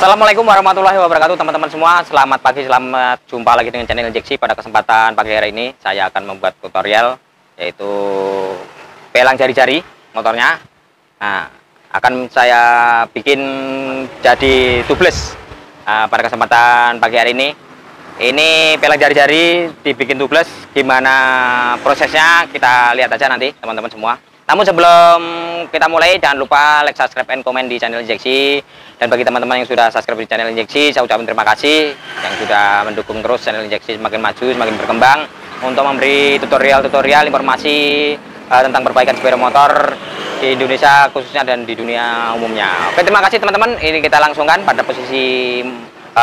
Assalamualaikum warahmatullahi wabarakatuh teman-teman semua. Selamat pagi, selamat jumpa lagi dengan channel Injeksi. Pada kesempatan pagi hari ini saya akan membuat tutorial yaitu pelang jari-jari motornya. Nah, akan saya bikin jadi tubeless. Pada kesempatan pagi hari ini pelang jari-jari dibikin tubeless. Gimana prosesnya kita lihat aja nanti teman-teman semua. Namun sebelum kita mulai, jangan lupa like, subscribe, and komen di channel Injeksi. Dan bagi teman-teman yang sudah subscribe di channel Injeksi, saya ucapkan terima kasih yang sudah mendukung terus channel Injeksi semakin maju, semakin berkembang untuk memberi tutorial-tutorial informasi tentang perbaikan sepeda motor di Indonesia khususnya dan di dunia umumnya. Oke, terima kasih teman-teman. Ini kita langsungkan pada posisi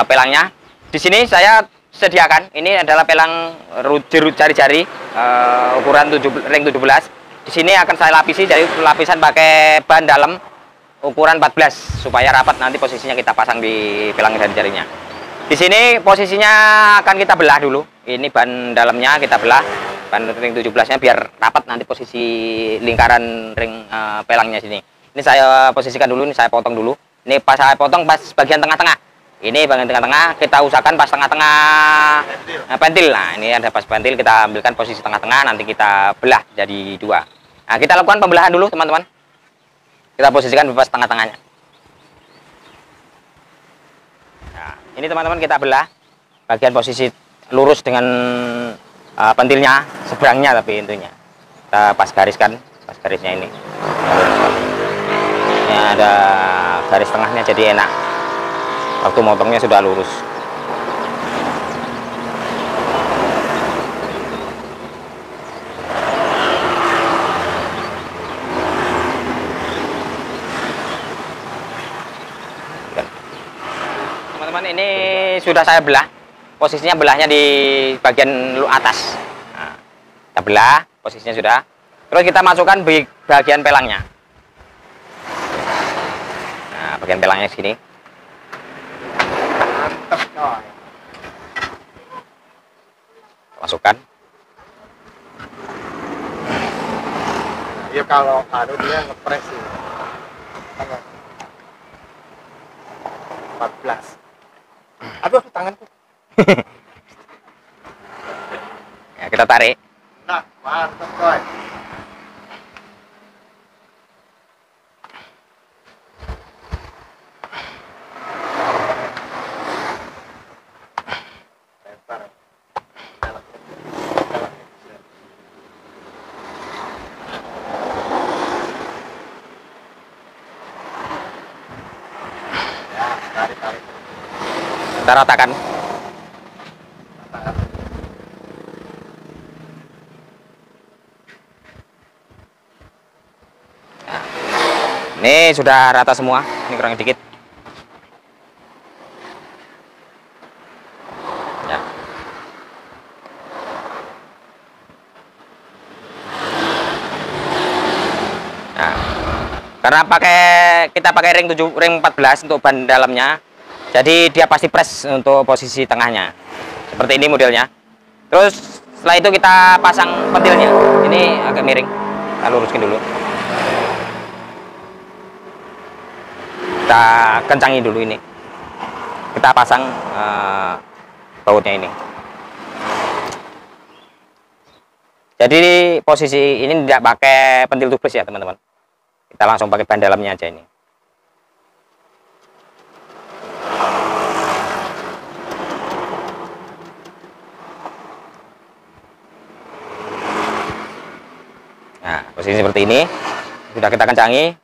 pelangnya. Di sini saya sediakan, ini adalah pelang jari-jari ukuran ring 17. Di sini akan saya lapisi dari lapisan pakai ban dalam ukuran 14 supaya rapat nanti posisinya kita pasang di pelang jari-jarinya. Di sini posisinya akan kita belah dulu. Ini ban dalamnya kita belah, ban ring 17-nya biar rapat nanti posisi lingkaran ring pelangnya sini. Ini saya posisikan dulu, ini saya potong dulu. Ini pas saya potong pas bagian tengah-tengah. Ini bagian tengah-tengah kita usahakan pas tengah-tengah pentil. Nah, ini ada pas pentil, kita ambilkan posisi tengah-tengah, nanti kita belah jadi dua. Nah, kita lakukan pembelahan dulu teman-teman. Kita posisikan pas tengah-tengahnya. Nah, ini teman-teman kita belah bagian posisi lurus dengan pentilnya, seberangnya tapi intinya. Kita pas gariskan, pas garisnya ini. Ini ada garis tengahnya jadi enak. Waktu motongnya sudah lurus. Teman-teman, ini sudah saya belah. Posisinya belahnya di bagian atas. Nah, kita belah, posisinya sudah. Terus kita masukkan bagian pelangnya. Nah, bagian pelangnya sini. Mantap coy. Masukkan. Ya kalau dia ngepres sih. 14. Aduh, tanganku. Ya, kita tarik. Nah, mantap coy. Kita ratakan. Nah, ini sudah rata semua. Ini kurang dikit. Ya. Nah, karena kita pakai ring 14 untuk ban dalamnya. Jadi dia pasti press untuk posisi tengahnya. Seperti ini modelnya. Terus setelah itu kita pasang pentilnya. Ini agak miring. Kita luruskan dulu. Kita kencangi dulu ini. Kita pasang bautnya ini. Jadi posisi ini tidak pakai pentil tubeless ya teman-teman. Kita langsung pakai ban dalamnya aja ini. Nah, posisi seperti ini sudah kita kencangi.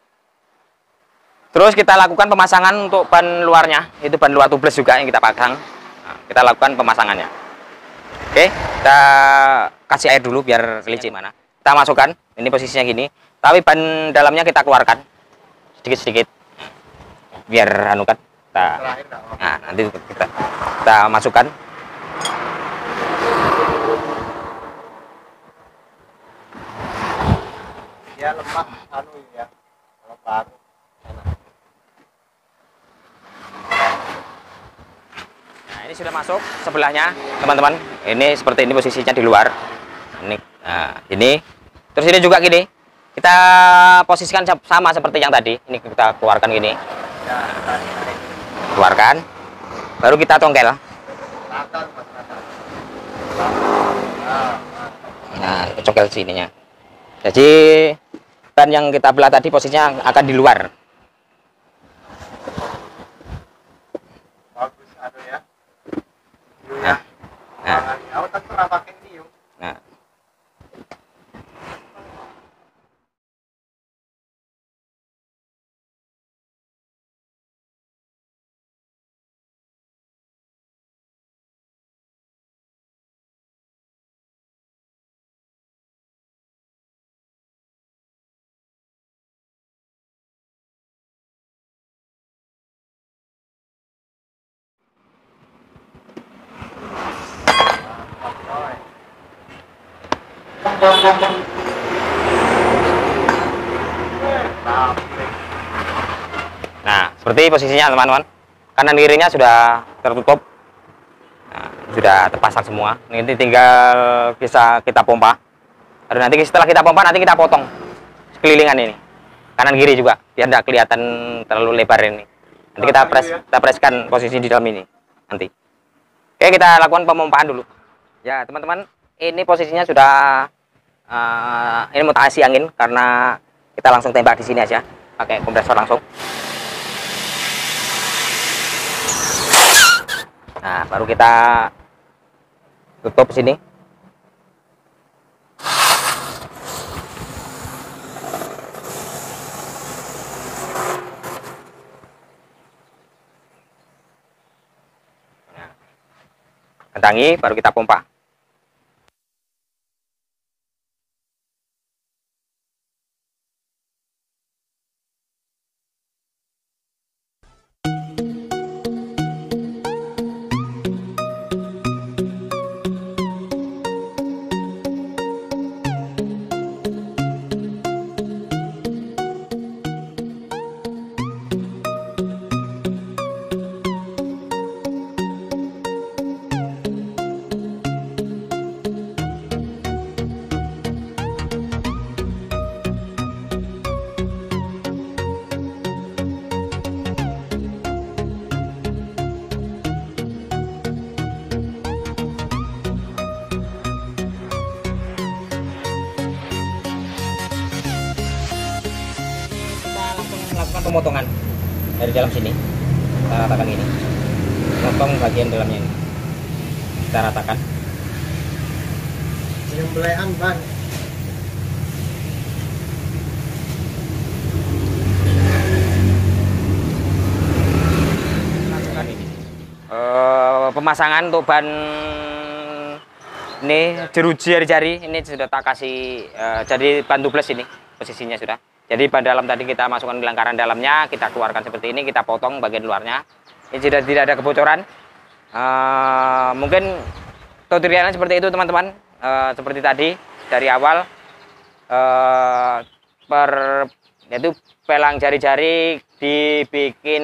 Terus kita lakukan pemasangan untuk ban luarnya, itu ban luar tubeless juga yang kita pasang. Nah, kita lakukan pemasangannya. Oke, kita kasih air dulu biar licin mana. Kita masukkan, ini posisinya gini. Tapi ban dalamnya kita keluarkan sedikit-sedikit, biar anukan. Nah, nanti kita masukkan. Ya lemah ya. Kalau baru enak. Nah, ini sudah masuk sebelahnya, teman-teman. Ini seperti ini posisinya di luar. Ini, nah, ini. Terus ini juga gini. Kita posisikan sama seperti yang tadi. Ini kita keluarkan gini. keluarkan, baru kita tongkel. Nah, congkel sininya. Jadi ban yang kita belah tadi posisinya akan di luar. Bagus ada ya. Nah, nah, Aku tak pernah pakai Mio. nah. Nah, seperti posisinya teman-teman. Kanan kirinya sudah tertutup. Nah, sudah terpasang semua. Nanti tinggal bisa kita pompa. Dan nanti setelah kita pompa nanti kita potong sekelilingan ini. Kanan kiri juga biar tidak kelihatan terlalu lebar ini. Nanti kita preskan posisi di dalam ini nanti. Oke, kita lakukan pemompaan dulu. Ya, teman-teman, ini posisinya sudah ini mutasi angin karena kita langsung tembak di sini aja pakai kompresor langsung. Nah, baru kita tutup sini. Nah, kentangi, baru kita pompa. Melakukan pemotongan dari dalam sini, kita ratakan ini, potong bagian dalamnya ini, kita ratakan. Yang belean ban. Pemasangan untuk ban ini jeruji jari-jari ini sudah tak kasih jadi ban tubeless ini posisinya sudah. Jadi pada dalam tadi kita masukkan lingkaran dalamnya, kita keluarkan seperti ini, kita potong bagian luarnya. Ini sudah tidak ada kebocoran. Mungkin tutorialnya seperti itu teman-teman. Seperti tadi dari awal yaitu pelang jari-jari dibikin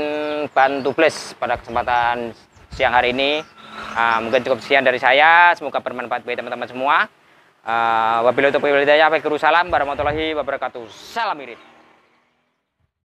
ban tubeless pada kesempatan siang hari ini. Mungkin cukup sekian dari saya, semoga bermanfaat bagi teman-teman semua. Wabillahi taufiq wal hidayah. Waalaikumsalam warahmatullahi wabarakatuh. Salam irit.